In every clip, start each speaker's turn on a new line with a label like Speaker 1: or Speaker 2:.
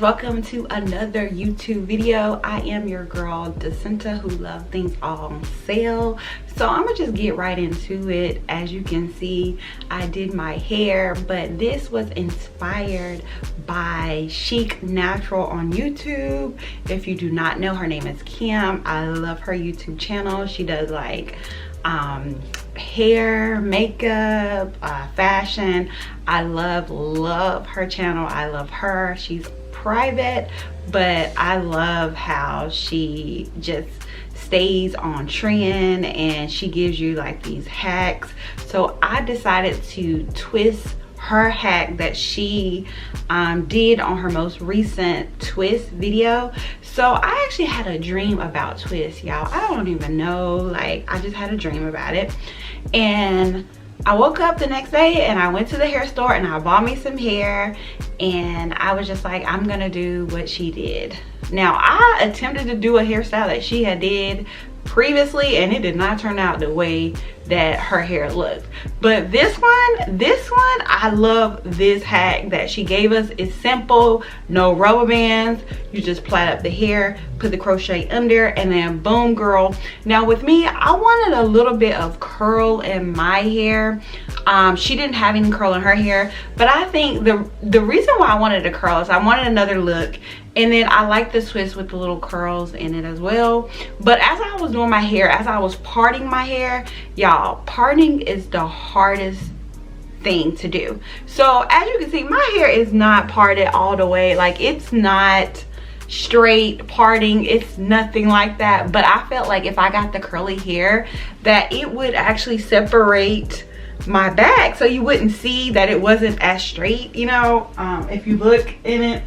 Speaker 1: welcome to another YouTube video. I am your girl Jacinta, who loves things all on sale. So I'm gonna just get right into it. As you can see, I did my hair, but this was inspired by Chic Natural on YouTube. If you do not know, her name is Kim. I love her YouTube channel. She does like hair, makeup, fashion. I love her channel. I love her. She's private, but I love how she just stays on trend and she gives you like these hacks. So I decided to twist her hack that she did on her most recent twist video. So I actually had a dream about twists, y'all. I don't even know, like I just had a dream about it. And I woke up the next day and I went to the hair store and I bought me some hair, and I was just like, I'm gonna do what she did. Now I attempted to do a hairstyle that she had did previously and it did not turn out the way that her hair looked. But this one, I love this hack that she gave us. It's simple, no rubber bands. You just plait up the hair, put the crochet under, and then boom, girl. Now with me, I wanted a little bit of curl in my hair. She didn't have any curl in her hair, but I think the reason why I wanted a curl is I wanted another look. And then I like the twist with the little curls in it as well. But as I was doing my hair, as I was parting my hair, y'all, parting is the hardest thing to do. So as you can see, my hair is not parted all the way. Like, it's not straight parting, it's nothing like that. But I felt like if I got the curly hair, that it would actually separate my back, so you wouldn't see that it wasn't as straight, you know. If you look in it,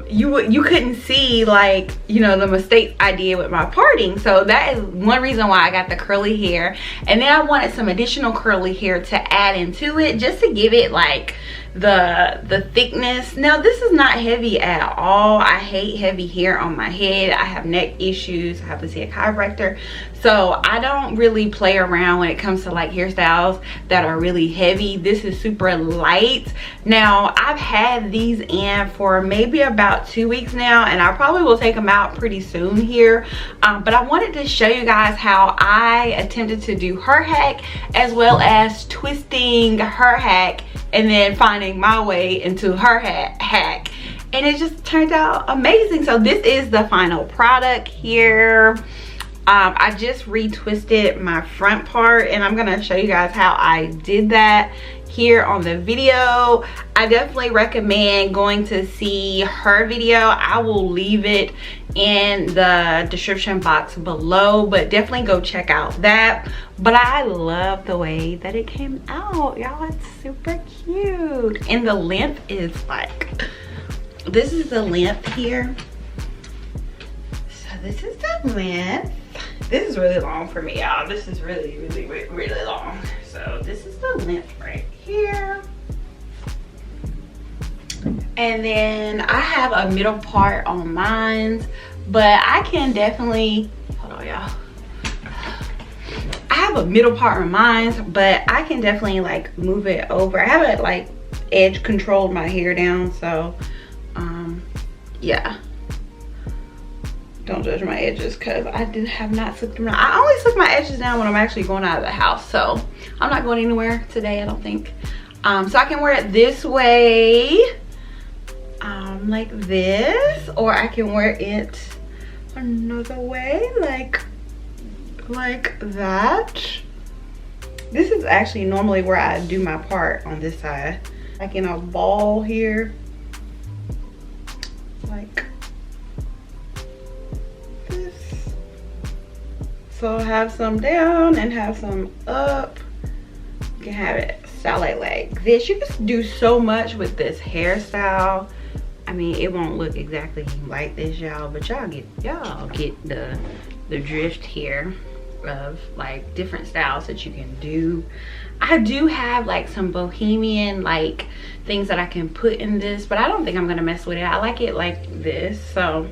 Speaker 1: you couldn't see, like, you know, the mistakes I did with my parting. So that is one reason why I got the curly hair. And then I wanted some additional curly hair to add into it, just to give it like the thickness. Now this is not heavy at all. I hate heavy hair on my head. I have neck issues. I have to see a chiropractor. So I don't really play around when it comes to like hairstyles that are really heavy. This is super light. Now I've had these in for maybe about 2 weeks now, and I probably will take them out pretty soon here. But I wanted to show you guys how I attempted to do her hack, as well as twisting her hack and then finding my way into her hack. And it just turned out amazing. So this is the final product here. I just retwisted my front part, and I'm gonna show you guys how I did that here on the video. I definitely recommend going to see her video. I will leave it in the description box below, but definitely go check out that. But I love the way that it came out, y'all. It's super cute, and the length is like, this is the length here. So this is the length. This is really long for me, y'all. This is really long. So this is the length right here. And then I have a middle part on mine, but I can definitely, hold on y'all. I have a middle part on mine, but I can definitely like move it over. I haven't like edge controlled my hair down, so yeah. Don't judge my edges, because I have not slicked them down. I only slick my edges down when I'm actually going out of the house, so I'm not going anywhere today, I don't think. So I can wear it this way, like this, or I can wear it another way, like that. This is actually normally where I do my part, on this side, like in a ball here, like this. So have some down and have some up. You can have it style like this. You can do so much with this hairstyle. I mean, it won't look exactly like this, y'all, but y'all get the drift here of like different styles that you can do. I do have like some bohemian like things that I can put in this, but I don't think I'm gonna mess with it. I like it like this, so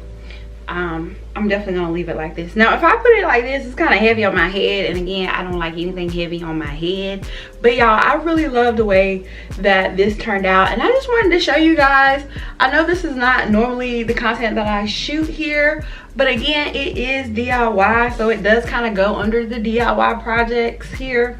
Speaker 1: I'm definitely gonna leave it like this. Now if I put it like this, it's kind of heavy on my head, and again, I don't like anything heavy on my head. But y'all, I really love the way that this turned out, and I just wanted to show you guys. I know this is not normally the content that I shoot here, but again, it is DIY, so it does kind of go under the DIY projects here.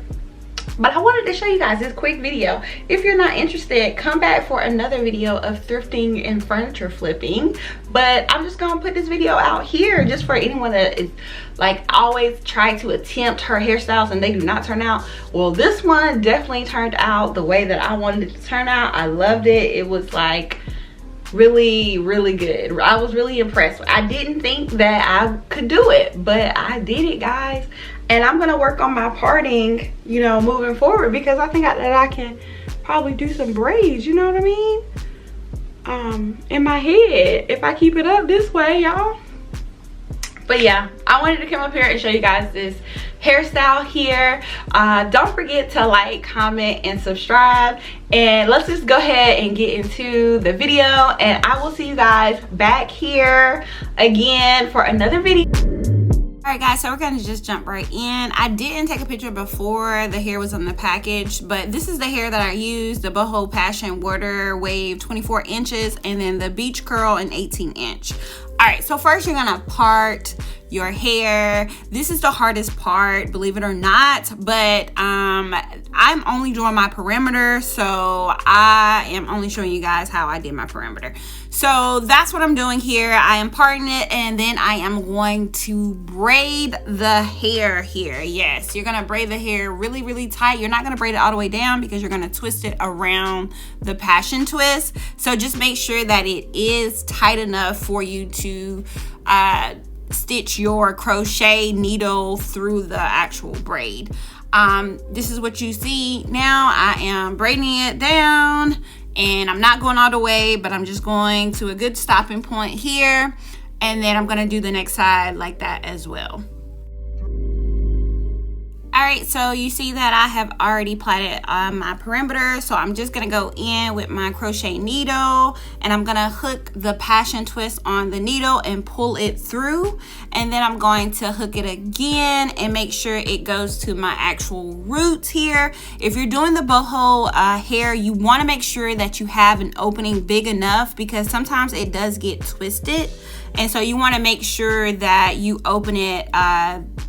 Speaker 1: But I wanted to show you guys this quick video. If you're not interested, come back for another video of thrifting and furniture flipping. But I'm just gonna put this video out here just for anyone that is like always try to attempt her hairstyles and they do not turn out. Well, this one definitely turned out the way that I wanted it to turn out. I loved it. It was like really, really good. I was really impressed. I didn't think that I could do it, but I did it, guys. And I'm gonna work on my parting, you know, moving forward, because I think that I can probably do some braids, you know what I mean? In my head, if I keep it up this way, y'all. But yeah, I wanted to come up here and show you guys this hairstyle here. Don't forget to like, comment, and subscribe. And let's just go ahead and get into the video. And I will see you guys back here again for another video. Alright guys, so we're gonna just jump right in. I didn't take a picture before the hair was on the package, but this is the hair that I used, the Boho Passion Water Wave 24 inches, and then the Beach Curl an 18 inch. Alright, so first you're gonna part your hair. This is the hardest part, believe it or not, but I'm only doing my perimeter, so I am only showing you guys how I did my perimeter. So that's what I'm doing here. I am parting it, and then I am going to braid the hair here. Yes, you're gonna braid the hair really, really tight. You're not gonna braid it all the way down because you're gonna twist it around the passion twist. So just make sure that it is tight enough for you to stitch your crochet needle through the actual braid. This is what you see now. I am braiding it down, and I'm not going all the way, but I'm just going to a good stopping point here, and then I'm gonna do the next side like that as well. Alright, so you see that I have already plaited my perimeter, so I'm just gonna go in with my crochet needle, and I'm gonna hook the passion twist on the needle and pull it through, and then I'm going to hook it again and make sure it goes to my actual roots here. If you're doing the boho hair, you want to make sure that you have an opening big enough, because sometimes it does get twisted, and so you want to make sure that you open it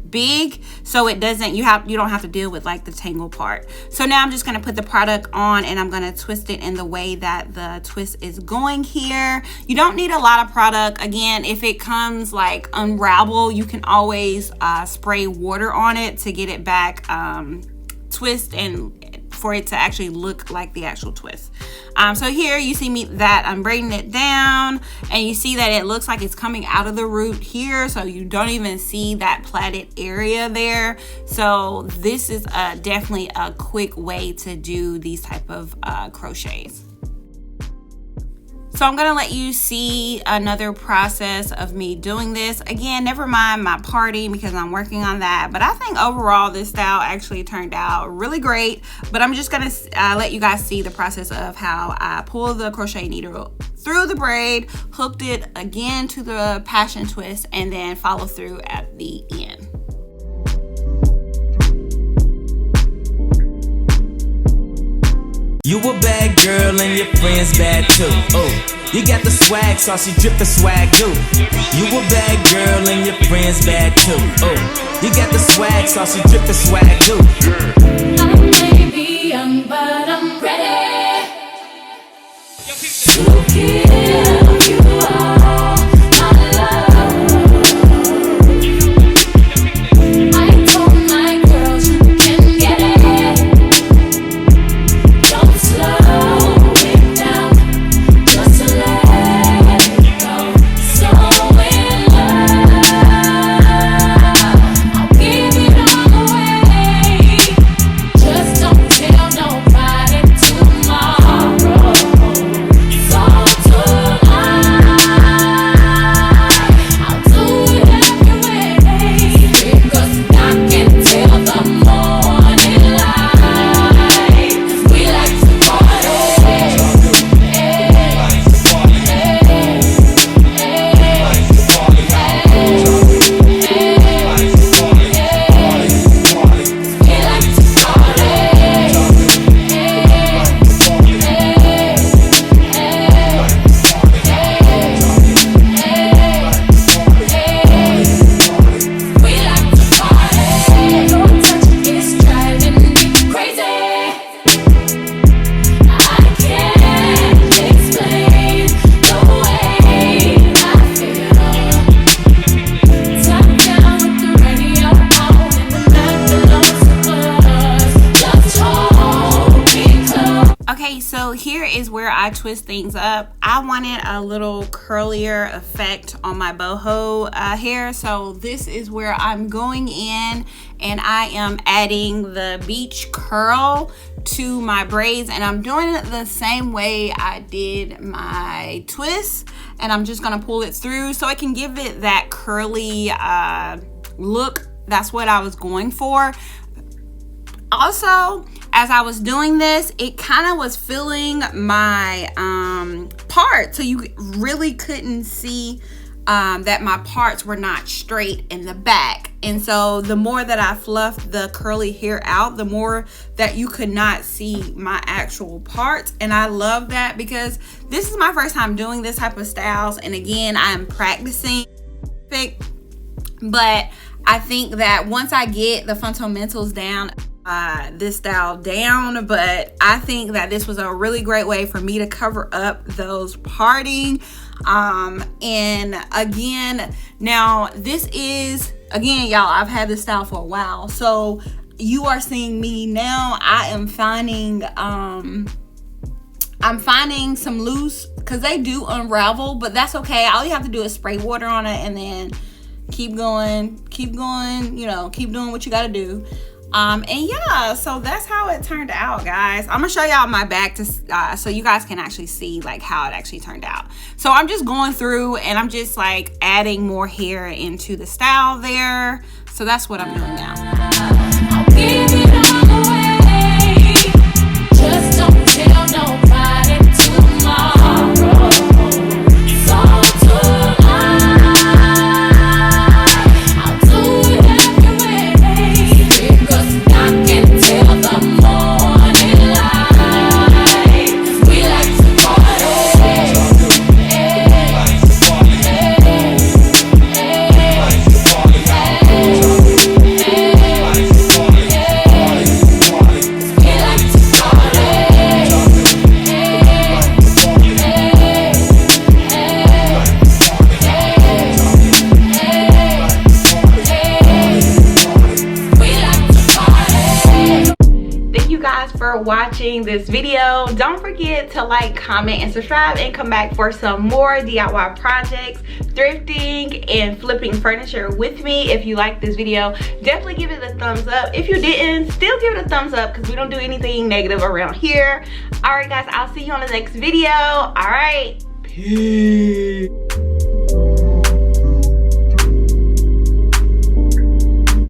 Speaker 1: big, so it doesn't, you don't have to deal with like the tangle part. So now I'm just going to put the product on, and I'm going to twist it in the way that the twist is going here. You don't need a lot of product. Again, if it comes like unravel, you can always spray water on it to get it back twist and for it to actually look like the actual twist. So here you see me that I'm braiding it down, and you see that it looks like it's coming out of the root here, so you don't even see that plaited area there. So this is definitely a quick way to do these type of crochets. So I'm gonna let you see another process of me doing this. Again, never mind my parting because I'm working on that. But I think overall this style actually turned out really great. But I'm just gonna let you guys see the process of how I pull the crochet needle through the braid, hooked it again to the passion twist, and then follow through at the end.
Speaker 2: You a bad girl and your friends bad too. Oh, you got the swag, saucy drip the swag too. You a bad girl and your friends bad too. Oh, you got the swag, saucy drip the swag too.
Speaker 3: I may be young, but I'm ready to give you all my love. I told my girls you can get it. Don't slow it down, just let it go. So in love, I'll give it all away.
Speaker 4: so here is where I twist things up. I wanted a little curlier effect on my boho hair, so this is where I'm going in and I am adding the beach curl to my braids, and I'm doing it the same way I did my twist, and I'm just gonna pull it through so I can give it that curly look. That's what I was going for. Also, as I was doing this, it kind of was filling my part, so you really couldn't see that my parts were not straight in the back. And so the more that I fluffed the curly hair out, the more that you could not see my actual parts. And I love that because this is my first time doing this type of styles, and again, I'm practicing. But I think that once I get the fundamentals down, this style down, but I think that this was a really great way for me to cover up those parting. And again, now this is, again, y'all, I've had this style for a while, so you are seeing me now. I am finding I'm finding some loose, because they do unravel, but that's okay. All you have to do is spray water on it and then keep going, you know, keep doing what you got to do. And yeah, so that's how it turned out, guys. I'm gonna show y'all my back to so you guys can actually see like how it actually turned out. So I'm just going through and I'm just like adding more hair into the style there. So that's what I'm doing now.
Speaker 3: I'll give it all away. Just don't tell nobody tomorrow. It's all tonight. I'll do it anyway, because I can tell the morning light. We like to party.
Speaker 1: For watching this video. Don't forget to like, comment, and subscribe, and come back for some more DIY projects, thrifting, and flipping furniture with me. If you like this video, definitely give it a thumbs up. If you didn't, still give it a thumbs up, because we don't do anything negative around here. All right, guys, I'll see you on the next video. All right, peace.